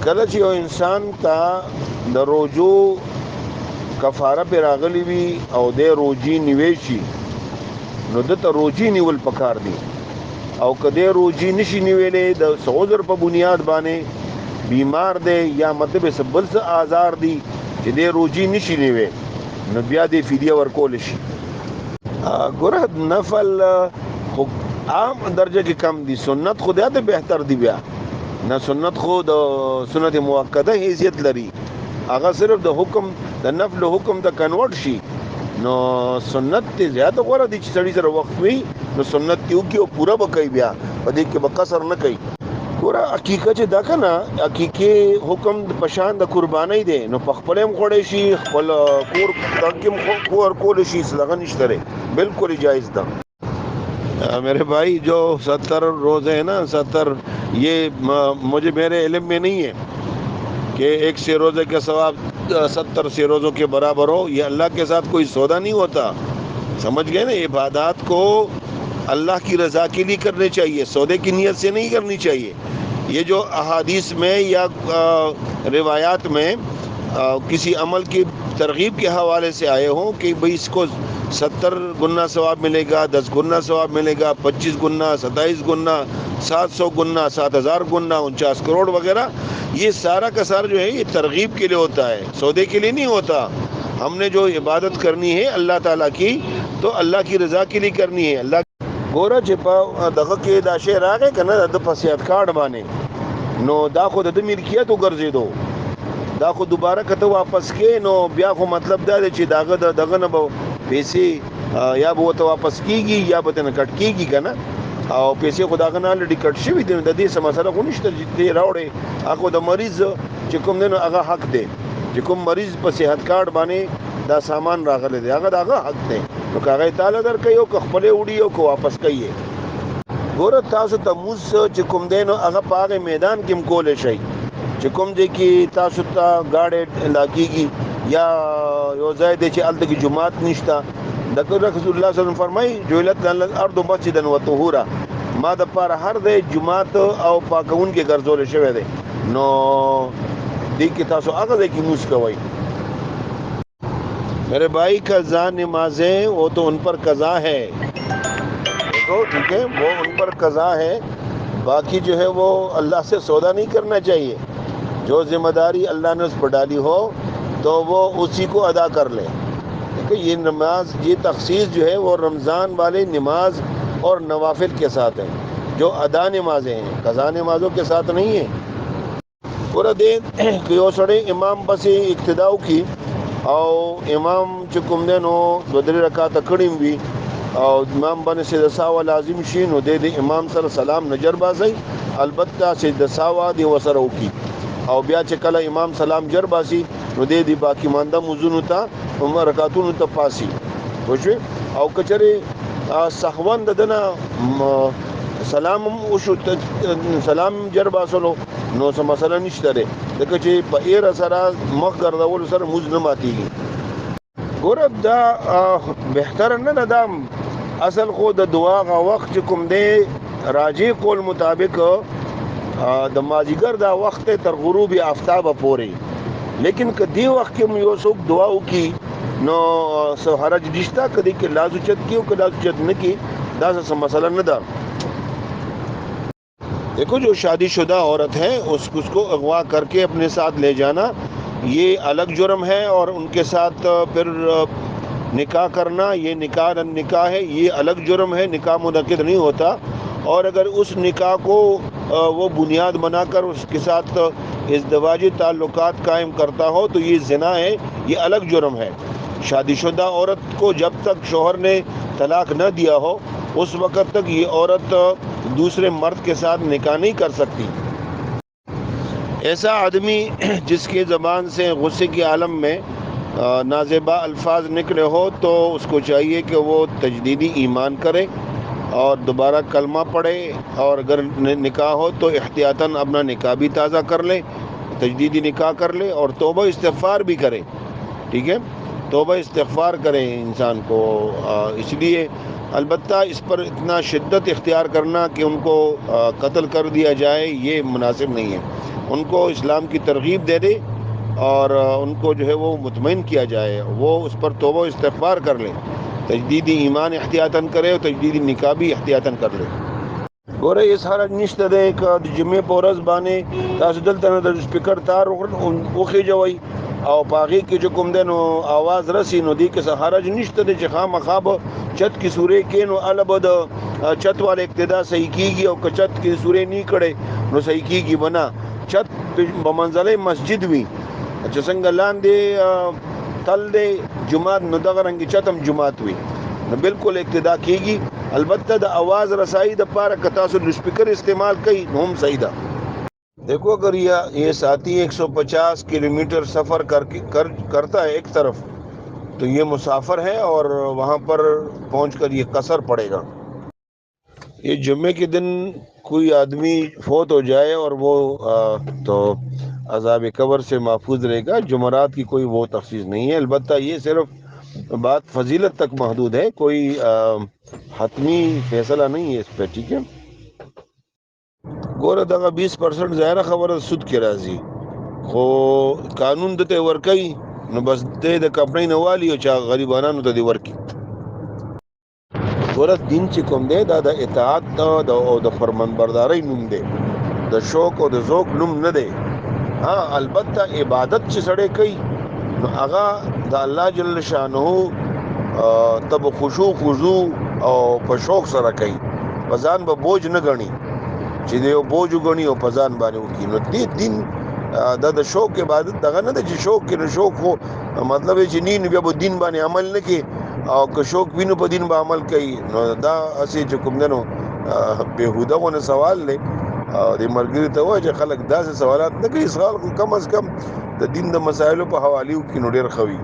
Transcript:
کله چې یو انسان ته د روجو کفاره پر راغلی وي او د روجي نیوي شي نو دته روجي نیول پکار دي او کده روجي نشي نیولې د عذر په بنیاد باندې بیمار دی یا مطلب سبل څه آزار دي چې د روجي نشي نیوي نو بیا د فدیه ورکول شي. ګوره نفل عام درجه کې کم دي، سنت خدا ته بهتر دی. بیا نه سنت خو د سنت موقته حیثیت لري، هغه صرف د حکم د نفل حکم ته کنورټ شي نو سنت ته زیاته غوړه دي چې سړی سره وخت وي نو سنت یو کې او پورا بکای بیا په دې کې بقصر نه کوي. ګوره حقیقت چې دا کنه حقیقي حکم د پشان د قرباني دی نو په خپل هم غوړې شي خپل کور تاکم کور کول شي صدقه نشته، بالکل جائز ده. मेरे भाई जो 70 रोज़े हैं ना 70 ये मुझे मेरे इल्म में नहीं है कि एक से रोज़े के सवाब 70 से रोज़ों के बराबर हो। ये अल्लाह के साथ कोई सौदा नहीं होता, समझ गए ना। इबादत को अल्लाह की रज़ा के लिए करने चाहिए, सौदे की नीयत से नहीं करनी चाहिए। ये जो अहादीस में या रिवायात में किसी अमल की तरगीब के हवाले से आए हों कि भाई इसको 70 गुना सवाब मिलेगा, 10 गुना सवाब मिलेगा, 25 गुना, 27 गुना, 700 गुना, 7000 गुना, 49 करोड़ वगैरह, ये सारा का सारा जो है ये तरगीब के लिए होता है, सौदे के लिए नहीं होता। हमने जो इबादत करनी है अल्लाह ताला की तो अल्लाह की रज़ा के लिए करनी है। अल्लाह गोरा चिपा दगा के दाशे रागे कना द फसियत कार्ड बाने नो दा खो द मिल्कियत गर्जे दो دا خو دوباره کته واپس کې نو بیا خو مطلب دا دی چې دغه نه به پیسې یا به ته واپس کیږي یا به نه کټ کیږي کنه او پیسې خو دغه نه لډی کټ شوی دی د دې سم مسله خو نشته چې راوړي هغه د مریض چې کوم دی نو هغه حق دی چې کوم مریض په صحت کارت باندې دا سامان راغلی دی هغه دغه حق دی نو هغه تعالی درکې او خپل وړي او واپس کوي. ګوره تاسو ته موږ چې کوم دی نو هغه په میدان کې کول شي چې کوم دی کې تاسو ته گاډي لاګيږي یا یو ځای دی چې الته کې جمعات نشته د رسول الله صلی الله علیه وسلم فرمایي جوړت الارض مسجدا وطهورا ما د پر هر دی جمعات او پاکون کې ګرځول شوی دی نو دې کې تاسو هغه دی کې موږ کوي. मेरे भाई कज़ा नमाजें वो तो उन पर कज़ा है, देखो ठीक है वो उन पर कज़ा है, बाकी जो है वो अल्लाह से सौदा नहीं करना चाहिए। जो जिम्मेदारी अल्लाह ने उस पर डाली हो तो वो उसी को अदा कर ले। देखो ये नमाज ये तखसीस जो है वो रमज़ान वाले नमाज और नवाफिल के साथ है, जो अदा नमाजें हैं कज़ा नमाज़ों के साथ नहीं है। पूरा दिन यो सड़े इमाम बस इक्तदाऊ की और इमाम चुकुम देनो दोदरी रकात कड़ीम भी और इमाम बने से दसावा लाजिम शीन हो दे इमाम सर सलाम नजर बाजी अलबत्ता से दसावा दे वसरों की और ब्या चकला इमाम सलाम जर बासी नो दे दी बाकी मानदा मुजुन था उमर रकातुन तफासी बुझे और कचरे सहवन दना सलाम उशु सलाम जर बासलो नो समसला निश्तरे देखो چې په ایر سره مخ ګرځول سره موږ نه ماتيږي. ګوره دا بهتر نه دا اصل خو د دعا غا وخت کوم دی راجی کول مطابق د ماجیګر دا وخت تر غروب آفتاب پورې، لیکن کدی وخت کې یو څوک دعا وکي نو سو حرج نشتا کدی کې لازم چت کیو کدا چت نه کی دا څه مسله نه ده. देखो जो शादीशुदा औरत है उसको अगवा करके अपने साथ ले जाना ये अलग जुर्म है और उनके साथ फिर निकाह करना ये निकाह है ये अलग जुर्म है, निकाह मुनक्किद नहीं होता। और अगर उस निकाह को वो बुनियाद बनाकर उसके साथ इज़्दिवाजी ताल्लुकात कायम करता हो तो ये ज़िना है, ये अलग जुर्म है। शादीशुदा औरत को जब तक शौहर ने तलाक न दिया हो उस वक़्त तक ये औरत दूसरे मर्द के साथ निकाह नहीं कर सकती। ऐसा आदमी जिसकी ज़बान से गुस्से के आलम में नाज़ेबा अल्फाज निकले हो तो उसको चाहिए कि वो तजदीदी ईमान करे और दोबारा कलमा पढ़े और अगर निकाह हो तो एहतियातन अपना निकाह भी ताज़ा कर ले, तजदीदी निकाह कर ले और तौबा इस्तिग़फ़ार भी करे। ठीक है, तौबा इस्तिग़फ़ार करें इंसान को। इसलिए अलबत्ता इस पर इतना शिद्दत इख्तियार करना कि उनको कत्ल कर दिया जाए ये मुनासिब नहीं है। उनको इस्लाम की तरगीब दे दे और उनको जो है वो मुतमईन किया जाए, वो उस पर तौबा इस्तिग़फ़ार कर लें, तजदीदी ईमान एहतियातन करे और तजदीदी निकाह भी एहतियातन कर ले। गोरे इस हरज निश्ते दे जुम्मे पोरस बाने तासु दलता न स्पीकर तार उखिजवई और पागी की जो कुम दे नो आवाज़ रसी नो दी के हरज निश्ते दे चखा मखाब चत की सूरे के नो अलबद चत वाले इक्तदा सही कीगी और चत की सूरे नहीं कड़े नो सही कीगी बना चत बमंजले मस्जिद भी अच्छा संगलान दे तल दे जुमात नो दगरंगी चतम जुमात हुई न बिल्कुल इक्तदा कीगी। अलबत्ता द आवाज़ रसाई द पारा कतासुल स्पीकर इस्तेमाल कई होम सही दा। देखो अगर ये साथी 150 किलोमीटर सफ़र करता है एक तरफ तो ये मुसाफिर है और वहाँ पर पहुँचकर ये कसर पड़ेगा। ये जुम्मे के दिन कोई आदमी फोत हो जाए और वो तो अज़ाब कब्र से महफूज रहेगा। जुमरात की कोई वो तखसीस नहीं है। अलबत्ता ये सिर्फ बात फजीलत तक महदूद है, कोई हतमी फैसला नहीं है इस पर। ठीक है गोरा दगा 20% ज़ाहिर खबर सुद के राजी खो कानून दते वर्कई न बस दे द कपड़े नवाली और चा गरीबाना नु दे वर्की गोरा दिन ची कोम दे दा इताअत द फरमानबरदारी नुम दे द शौक और द ज़ौक नुम न दे। हाँ अलबत्ता इबादत ची सड़े कई न आगा द अल्लाह जल्ल शानहू तब खुशू खुजू और पशौक सरा कई पजान ब बोझ न गणी चिदे बोझ गणी और पजान बाने की न दी दिन द शौक इबादत दगा न दे शौक के न शौक हो मतलब है नी न बो दिन बाने अमल न के और क शौक भी न प दिन बा अमल कई न दा असे जो कुम दनो बेहुदा को न सवाल ले और ये मरगरी तो हुआ जो खलक दा से सवालात न कई सवाल कम अज कम द दिन द मसाइलों पर हवाली की नो डेर खवी।